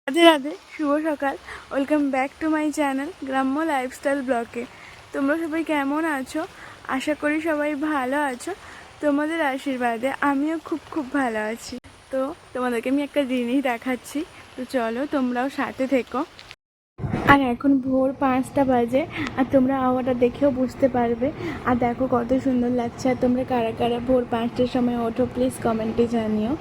রাধে রাধে, শুভ সকাল। Welcome back to my channel গ্রাম্য lifestyle ব্লগে। তোমরা সবাই কেমন আছো? আশা করি সবাই ভালো আছো। তোমাদের আশীর্বাদে আমিও খুব ভালো আছি। তো তোমাদেরকে আমি একটা জিনিস দেখাচ্ছি, তো চলো তোমরাও সাথে থেকো। আর এখন ভোর 5টা বাজে, আর তোমরা আবহাওয়াটা দেখেও বুঝতে পারবে। আর দেখো কত সুন্দর লাগছে। আর তোমরা কারা কারা ভোর 5টার সময় ওঠো প্লিজ কমেন্টে জানিও।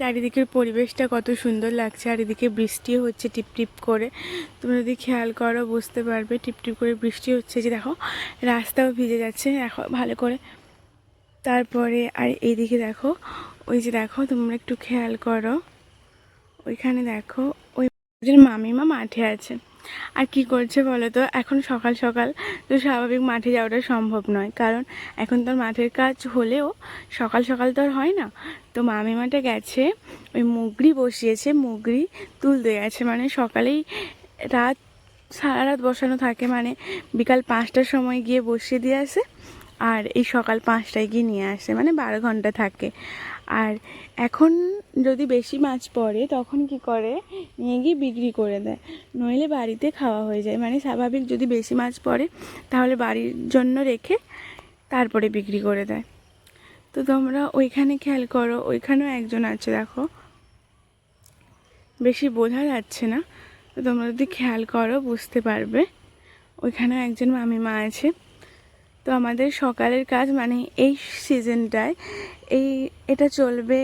চারিদিকের পরিবেশটা কত সুন্দর লাগছে, আর এদিকে বৃষ্টিও হচ্ছে টিপটিপ করে। তুমি যদি খেয়াল করো বুঝতে পারবে, টিপটিপ করে বৃষ্টি হচ্ছে। যে দেখো রাস্তাও ভিজে যাচ্ছে দেখো ভালো করে। তারপরে আর এইদিকে দেখো, ওই যে দেখো তোমরা একটু খেয়াল করো, ওইখানে দেখো ওই মামিমা মাঠে আছে। আর কি করছে বলো তো, এখন সকাল সকাল তো স্বাভাবিক মাঠে যাওয়াটা সম্ভব নয়, কারণ এখন তো মাঠের কাজ হলেও সকাল সকাল তো আর হয় না। তো মামিমাটা গেছে, ওই মুগরি বসিয়েছে, মুগরি তুলতে গেছে। মানে সকালেই সারা রাত বসানো থাকে, মানে বিকাল 5টার সময় গিয়ে বসিয়ে দিয়ে আসে, আর এই সকাল 5টায় গিয়ে নিয়ে আসে, মানে 12 ঘন্টা থাকে। আর এখন যদি বেশি মাছ পড়ে তখন কি করে, নিয়ে গিয়ে বিক্রি করে দেয়, নইলে বাড়িতে খাওয়া হয়ে যায়। মানে স্বাভাবিক যদি বেশি মাছ পড়ে তাহলে বাড়ির জন্য রেখে তারপরে বিক্রি করে দেয়। তো তোমরা ওইখানে খেয়াল করো, ওইখানেও একজন আছে দেখো, বেশি বোঝা যাচ্ছে না, তো তোমরা যদি খেয়াল করো বুঝতে পারবে। ওইখানেও একজন মামিমা আছে। তো আমাদের সকালের কাজ মানে এই সিজনটায় এটা চলবে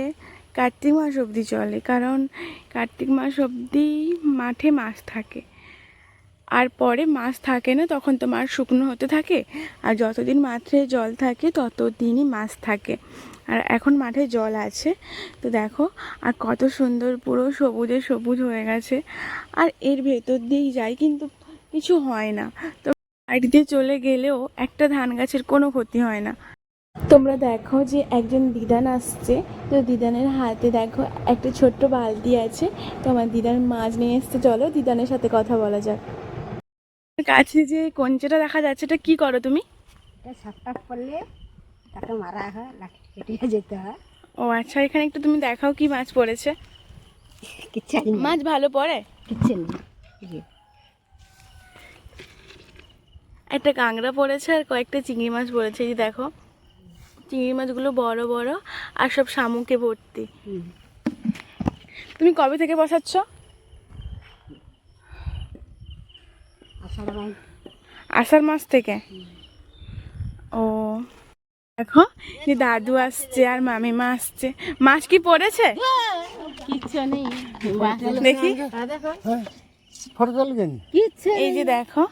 কার্তিক মাস অবধি চলে, কারণ কার্তিক মাস অবধি মাঠে মাছ থাকে। আর পরে মাছ থাকে না, তখন তো মাছ শুকনো হতে থাকে। আর যতদিন মাঠে জল থাকে ততদিনই মাছ থাকে। আর এখন মাঠে জল আছে, তো দেখো আর কত সুন্দর পুরো সবুজে সবুজ হয়ে গেছে। আর এর ভেতর দিয়েই যাই কিন্তু কিছু হয় না। তো সাইড দিয়ে চলে গেলেও একটা ধান গাছের কোনো ক্ষতি হয় না। তোমরা দেখো যে একজন দিদান আসছে, তো দিদানের হাতে দেখো একটা ছোট্ট বালতি আছে। তো আমার দিদান মাছ নিয়ে এসছে, চলো দিদানের সাথে কথা বলা যাক। কাছে যে কঞ্চেটা দেখা যাচ্ছে, এটা কি করো তুমি? সাপটা পড়লে তাকে মারা হয়, লাঠি কেটে যেতে হয়। ও আচ্ছা, এখানে একটু তুমি দেখাও কি মাছ পড়েছে। কিচ্ছু মাছ ভালো পড়ে? কিচ্ছু নেই। একটা কাঁকড়া পড়েছে আর কয়েকটা চিংড়ি মাছ পড়েছে। এই যে দেখো চিংড়ি মাছগুলো বড় বড়, আর সব শামুকে ভর্তি। তুমি কবে থেকে বসাচ্ছ? আষাঢ় মাস থেকে। ও দেখো যে দাদু আসছে আর মামিমা আসছে। মাছ কি পড়েছে? কিচ্ছু নেই, দেখি কিচ্ছু এই যে দেখো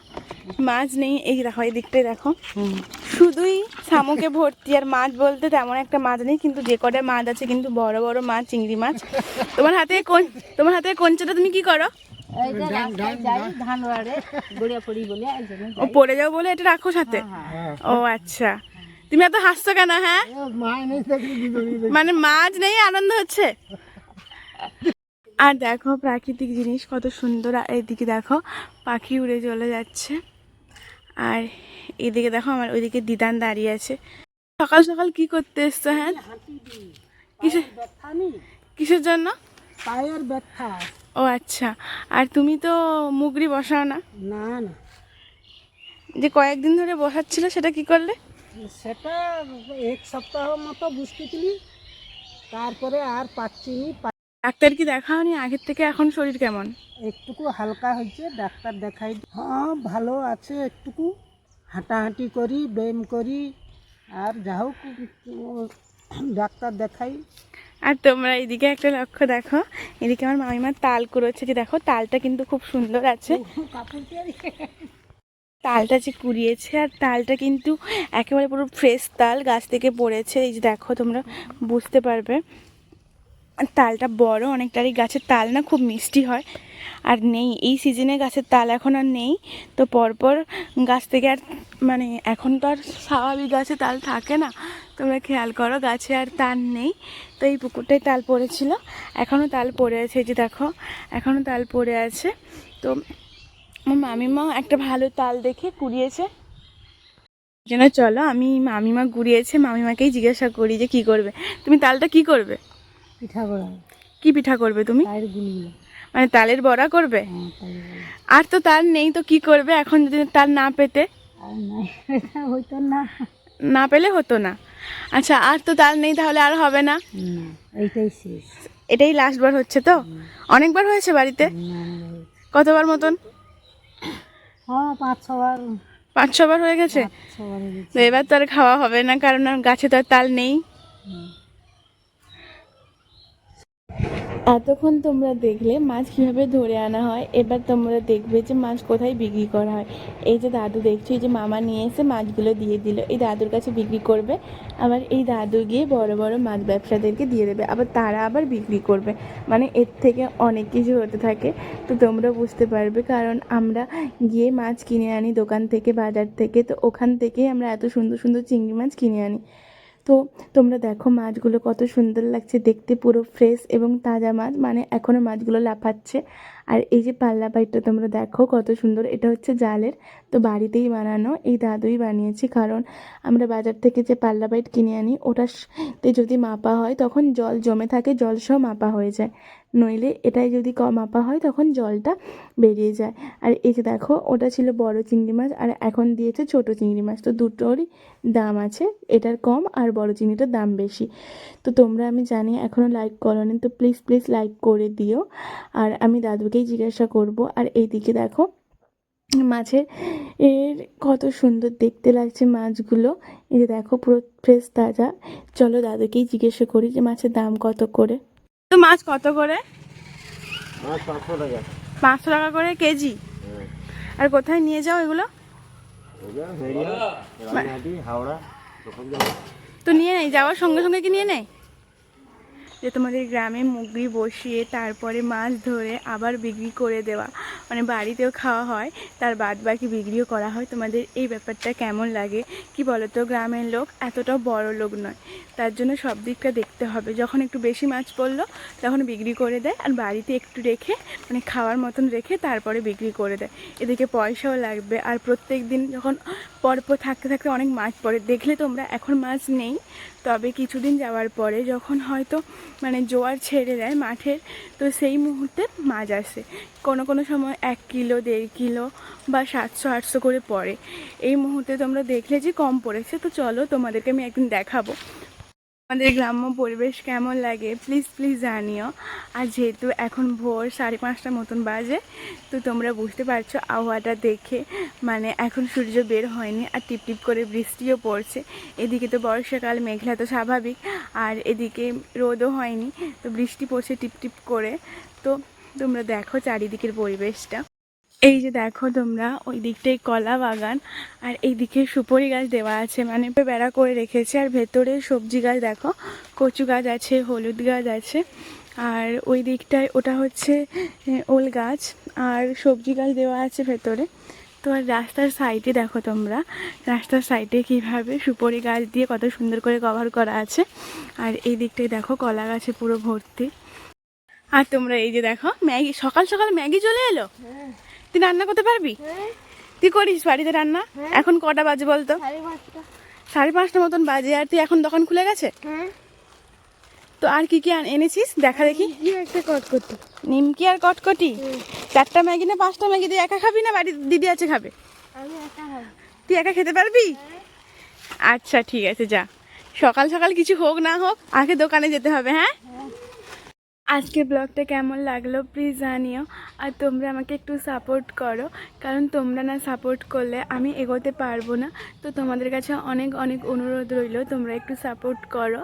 মাছ নেই। এই যে দেখো এই দিকটাই দেখো, শুধুই শামুকে ভর্তি, আর মাছ বলতে তেমন একটা মাছ নেই। কিন্তু যে কটা মাছ আছে কিন্তু বড় বড় মাছ, চিংড়ি মাছ। তোমার হাতে কঞ্চাটা তুমি কি করো? ধান বাড়ে গড়িয়া পড়ি বলে ও পড়ে যাও বলে এটা রাখো সাথে? ও আচ্ছা, তুমি এত হাসছো কেন? হ্যাঁ মানে মাছ নেই আনন্দ হচ্ছে। আর দেখো প্রাকৃতিক জিনিস কত সুন্দর। এইদিকে দেখো পাখি উড়ে চলে যাচ্ছে। আর এদিকে দেখো আমার ওইদিকে দিদান দাঁড়িয়ে আছে। সকাল সকাল কি করতে এসছো? হ্যাঁ কিসের জন্য? পায়ের ব্যথা। ও আচ্ছা, আর তুমি তো মুগরি বসাও না? না না, যে কয়েকদিন ধরে বসাচ্ছিল সেটা কি করলে? সেটা এক সপ্তাহ মতো বসতেছিলি, তারপরে আর পাচ্ছিনি। ডাক্তার কি দেখাওনি আগের থেকে? এখন শরীর কেমন? একটুকু হালকা হয়েছে, ডাক্তার দেখাই। হ্যাঁ ভালো আছে, একটুকু হাঁটাহাঁটি করি, ব্যায়াম করি, আর যা হোক ডাক্তার দেখাই। আর তোমরা এইদিকে একটা লক্ষ্য দেখো, এদিকে আমার মামিমার তাল কুড়োচ্ছে। যে দেখো তালটা কিন্তু খুব সুন্দর আছে, তালটা যে কুড়িয়েছে। আর তালটা কিন্তু একেবারে পুরো ফ্রেশ তাল, গাছ থেকে পড়েছে। এই যে দেখো তোমরা বুঝতে পারবে। তালটা বড় অনেকটারই, গাছের তাল না খুব মিষ্টি হয়। আর নেই এই সিজনে গাছের তাল এখন আর নেই, তো পরপর গাছ থেকে আর মানে এখন তো আর স্বাভাবিক গাছে তাল থাকে না। তোমরা খেয়াল করো গাছে আর তাল নেই। তো এই পুকুরটায় তাল পড়েছিল, এখনও তাল পড়ে আছে। এই যে দেখো এখনও তাল পড়ে আছে। তো আমার মামিমা একটা ভালো তাল দেখে কুড়িয়েছে। যেন চলো আমি মামিমা কুড়িয়েছে, মামিমাকেই জিজ্ঞাসা করি যে কি করবে। তুমি তালটা কি করবে? পিঠা বানাবো। কি পিঠা করবে তুমি? তালের গুলগুলো। মানে তালের বড়া করবে? হ্যাঁ, তালের গুলো। আর তো তাল নেই, তো কি করবে এখন যদি তাল না পেতে? আর নাই, এটা হইতো না। না পেলে হতো না। আচ্ছা, আর তো তাল নেই, তাহলে আর হবে না? না, এইটাই শেষ। এটাই লাস্ট বার হচ্ছে তো? অনেকবার হয়েছে বাড়িতে? না, কতবার মতন? হ্যাঁ 5-6 বার। 5-6 বার হয়ে গেছে? 5-6 বার হয়ে তো গেছে। এবার তো আর খাওয়া হবে না, কারণ আর গাছে তো আর তাল নেই। হুম। এতক্ষণ তোমরা দেখলে মাছ কীভাবে ধরে আনা হয়, এবার তোমরা দেখবে যে মাছ কোথায় বিক্রি করা হয়। এই যে দাদু দেখছো, এই যে মামা নিয়ে এসে মাছগুলো দিয়ে দিল, এই দাদুর কাছে বিক্রি করবে। আবার এই দাদু গিয়ে বড় বড় মাছ ব্যবসাদেরকে দিয়ে দেবে, আবার তারা আবার বিক্রি করবে। মানে এর থেকে অনেক কিছু হতে থাকে। তো তোমরা বুঝতে পারবে, কারণ আমরা গিয়ে মাছ কিনে আনি দোকান থেকে, বাজার থেকে। তো ওখান থেকেই আমরা এত সুন্দর সুন্দর চিংড়ি মাছ কিনে আনি। তো তোমরা দেখো মাছগুলো কত সুন্দর লাগছে দেখতে, পুরো ফ্রেশ এবং তাজা মাছ, মানে এখনও মাছগুলো লাফাচ্ছে। আর এই যে পাল্লা পাইপটা তোমরা দেখো কত সুন্দর, এটা হচ্ছে জালের। তো বাড়িতেই বানানো, এই দাদুই বানিয়েছি। কারণ আমরা বাজার থেকে যে পাল্লা পাইপ কিনে আনি, ওটাতে যদি মাপা হয় তখন জল জমে থাকে, জল সহ মাপা হয়ে যায়। নইলে এটাই যদি কম মাপা হয় তখন জলটা বেরিয়ে যায়। আর এই যে দেখো, ওটা ছিল বড় চিংড়ি মাছ আর এখন দিয়েছে ছোট চিংড়ি মাছ। তো দুটোরই দাম আছে, এটার কম আর বড় চিংড়িটার দাম বেশি। তো তোমরা, আমি জানি এখনও লাইক করোনি, তো প্লিজ প্লিজ লাইক করে দিও। আর আমি দাদুকেই জিজ্ঞাসা করব। আর এইদিকে দেখো মাছের কত সুন্দর দেখতে লাগছে মাছগুলো। এই যে দেখো পুরো ফ্রেশ তাজা। চলো দাদুকেই জিজ্ঞাসা করি যে মাছের দাম কত করে। তো মাছ কত করে? 500 টাকা। 500 টাকা করে কেজি? আর কোথায় নিয়ে যাও এগুলো? হাওড়া। তো নিয়ে নেয়, যাওয়ার সঙ্গে সঙ্গে কি নিয়ে নেয়? যে তোমাদের গ্রামে মুগরি বসিয়ে তারপরে মাছ ধরে আবার বিক্রি করে দেওয়া, মানে বাড়িতেও খাওয়া হয়, তার বাদ বাকি বিক্রিও করা হয়। তোমাদের এই ব্যাপারটা কেমন লাগে কি বলো তো? গ্রামের লোক এতটাও বড় লোক নয়, তার জন্য সব দিকটা দেখতে হবে। যখন একটু বেশি মাছ পড়লো তখন বিক্রি করে দেয়, আর বাড়িতে একটু রেখে, মানে খাওয়ার মতন রেখে তারপরে বিক্রি করে দেয়। এদিকে পয়সাও লাগবে। আর প্রত্যেক দিন যখন পরপর থাকতে থাকতে অনেক মাছ পড়ে, দেখলে তোমরা এখন মাছ নেই, তবে কিছুদিন যাওয়ার পরে যখন হয়তো মানে জোয়ার ছেড়ে দেয় মাঠের, তো সেই মুহূর্তে মাছ আসে। কোনো কোনো সময় 1 কিলো 1.5 কিলো বা 700-800 করে পড়ে। এই মুহূর্তে তোমরা দেখলে যে কম পড়েছে। তো চলো তোমাদেরকে আমি একদিন দেখাবো আমাদের গ্রাম্য পরিবেশ কেমন লাগে, প্লিজ প্লিজ জানিও। আর যেহেতু এখন ভোর 5:30 মতন বাজে, তো তোমরা বুঝতে পারছো আবহাওয়াটা দেখে, মানে এখন সূর্য বের হয়নি আর টিপটিপ করে বৃষ্টিও পড়ছে। এদিকে তো বর্ষাকাল, মেঘলা তো স্বাভাবিক, আর এদিকে রোদও হয়নি, তো বৃষ্টি পড়ছে টিপটিপ করে। তো তোমরা দেখো চারিদিকের পরিবেশটা। এই যে দেখো তোমরা, ওই দিকটাই কলা বাগান, আর এই দিকে সুপারি গাছ দেওয়া আছে, মানে বেড়া করে রেখেছে। আর ভেতরে সবজি গাছ দেখো, কচু গাছ আছে, হলুদ গাছ আছে। আর ওই দিকটায় ওটা হচ্ছে ওল গাছ, আর সবজি গাছ দেওয়া আছে ভেতরে। তো আর রাস্তার সাইডে দেখো তোমরা, রাস্তার সাইডে কীভাবে সুপারি গাছ দিয়ে কত সুন্দর করে কভার করা আছে। আর এই দিকটায় দেখো কলা গাছে পুরো ভর্তি। আর তোমরা এই যে দেখো ম্যাগি, সকাল সকাল ম্যাগি চলে এলো। তুই রান্না করতে পারবি? তুই করিস বাড়িতে রান্না? এখন কটা বাজে বলতো? 5:30 মতন বাজে, আর তুই এখন দোকান খুলে গেছে? তো আর কি কি এনেছিস দেখা দেখি। একটা কটকটি। নিমকি আর কটকটি? 4টা ম্যাগি না 5টা ম্যাগি? তুই একা খাবি না বাড়ির দিদি আছে খাবে? আমি একা খাবো। তুই একা খেতে পারবি? আচ্ছা ঠিক আছে, যা। সকাল সকাল কিছু হোক না হোক আগে দোকানে যেতে হবে। হ্যাঁ, আজকের ব্লগটা কেমন লাগলো প্লিজ জানিও। আর তোমরা আমাকে একটু সাপোর্ট করো, কারণ তোমরা না সাপোর্ট করলে আমি এগোতে পারবো না। তো তোমাদের কাছে অনেক অনেক অনুরোধ রইল, তোমরা একটু সাপোর্ট করো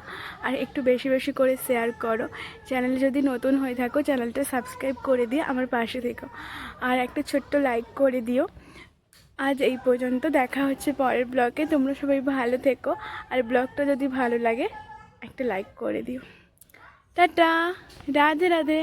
আর একটু বেশি বেশি করে শেয়ার করো। চ্যানেলে যদি নতুন হয়ে থাকো চ্যানেলটা সাবস্ক্রাইব করে দিয়ে আমার পাশে থেকো, আর একটা ছোট্ট লাইক করে দিও। আজ এই পর্যন্ত, দেখা হচ্ছে পরের ব্লগে। তোমরা সবাই ভালো থেকো, আর ব্লগটা যদি ভালো লাগে একটা লাইক করে দিও। টাটা, রাধে রাধে।